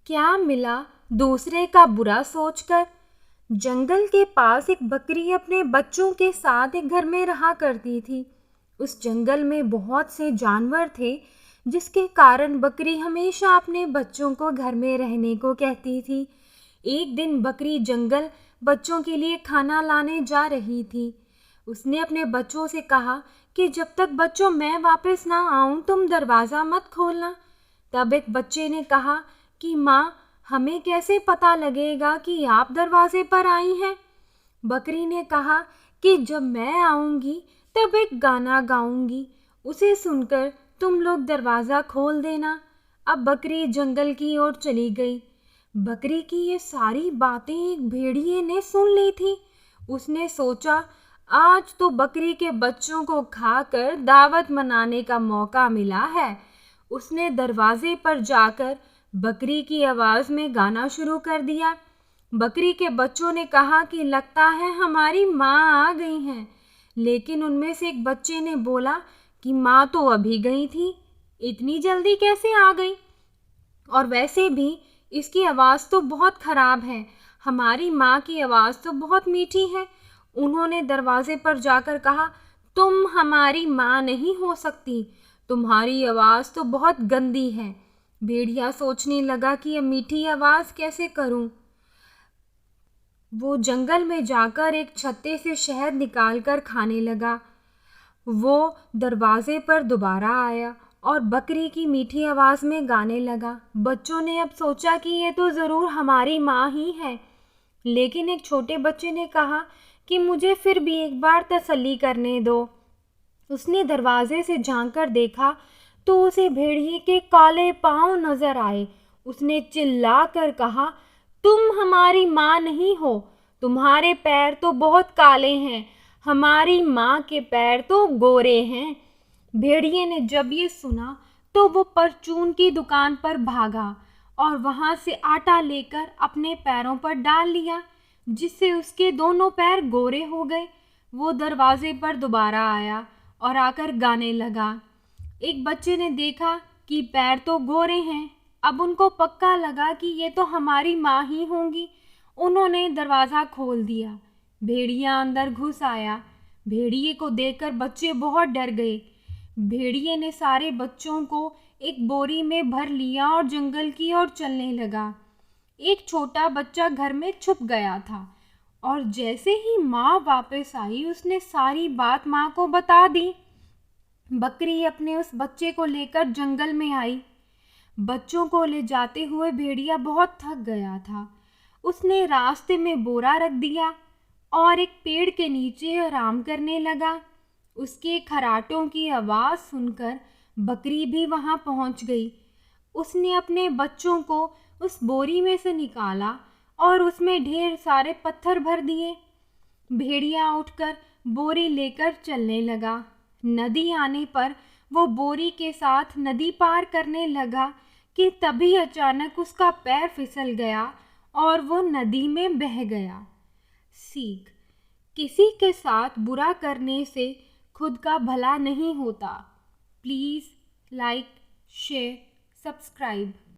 क्या मिला दूसरे का बुरा सोचकर। जंगल के पास एक बकरी अपने बच्चों के साथ एक घर में रहा करती थी। उस जंगल में बहुत से जानवर थे, जिसके कारण बकरी हमेशा अपने बच्चों को घर में रहने को कहती थी। एक दिन बकरी जंगल बच्चों के लिए खाना लाने जा रही थी। उसने अपने बच्चों से कहा कि जब तक बच्चों मैं वापस ना आऊं तुम दरवाज़ा मत खोलना। तब एक बच्चे ने कहा कि माँ, हमें कैसे पता लगेगा कि आप दरवाजे पर आई हैं। बकरी ने कहा कि जब मैं आऊँगी तब एक गाना गाऊंगी, उसे सुनकर तुम लोग दरवाज़ा खोल देना। अब बकरी जंगल की ओर चली गई। बकरी की ये सारी बातें एक भेड़िए ने सुन ली थी। उसने सोचा, आज तो बकरी के बच्चों को खाकर दावत मनाने का मौका मिला है। उसने दरवाजे पर जाकर बकरी की आवाज़ में गाना शुरू कर दिया। बकरी के बच्चों ने कहा कि लगता है हमारी माँ आ गई हैं, लेकिन उनमें से एक बच्चे ने बोला कि माँ तो अभी गई थी, इतनी जल्दी कैसे आ गई? और वैसे भी इसकी आवाज़ तो बहुत ख़राब है, हमारी माँ की आवाज़ तो बहुत मीठी है। उन्होंने दरवाजे पर जाकर कहा, तुम हमारी माँ नहीं हो सकती, तुम्हारी आवाज़ तो बहुत गंदी है। भेड़िया सोचने लगा कि ये मीठी आवाज़ कैसे करूं। वो जंगल में जाकर एक छत्ते से शहद निकालकर खाने लगा। वो दरवाजे पर दोबारा आया और बकरी की मीठी आवाज़ में गाने लगा। बच्चों ने अब सोचा कि ये तो ज़रूर हमारी माँ ही है, लेकिन एक छोटे बच्चे ने कहा कि मुझे फिर भी एक बार तसल्ली करने दो। उसने दरवाजे से झांक कर देखा तो उसे भेड़िए के काले पांव नजर आए। उसने चिल्ला कर कहा, तुम हमारी माँ नहीं हो, तुम्हारे पैर तो बहुत काले हैं, हमारी माँ के पैर तो गोरे हैं। भेड़िए ने जब ये सुना तो वो परचून की दुकान पर भागा और वहां से आटा लेकर अपने पैरों पर डाल लिया, जिससे उसके दोनों पैर गोरे हो गए। वो दरवाजे पर दोबारा आया और आकर गाने लगा। एक बच्चे ने देखा कि पैर तो गोरे हैं। अब उनको पक्का लगा कि ये तो हमारी माँ ही होंगी। उन्होंने दरवाज़ा खोल दिया। भेड़िया अंदर घुस आया। भेड़िए को देखकर बच्चे बहुत डर गए। भेड़िए ने सारे बच्चों को एक बोरी में भर लिया और जंगल की ओर चलने लगा। एक छोटा बच्चा घर में छुप गया था और जैसे ही माँ वापस आई उसने सारी बात माँ को बता दी। बकरी अपने उस बच्चे को लेकर जंगल में आई। बच्चों को ले जाते हुए भेड़िया बहुत थक गया था। उसने रास्ते में बोरा रख दिया और एक पेड़ के नीचे आराम करने लगा। उसके खराटों की आवाज़ सुनकर बकरी भी वहां पहुंच गई। उसने अपने बच्चों को उस बोरी में से निकाला और उसमें ढेर सारे पत्थर भर दिए। भेड़िया उठकर बोरी लेकर चलने लगा। नदी आने पर वो बोरी के साथ नदी पार करने लगा कि तभी अचानक उसका पैर फिसल गया और वो नदी में बह गया। सीख: किसी के साथ बुरा करने से खुद का भला नहीं होता। Please like, share, subscribe.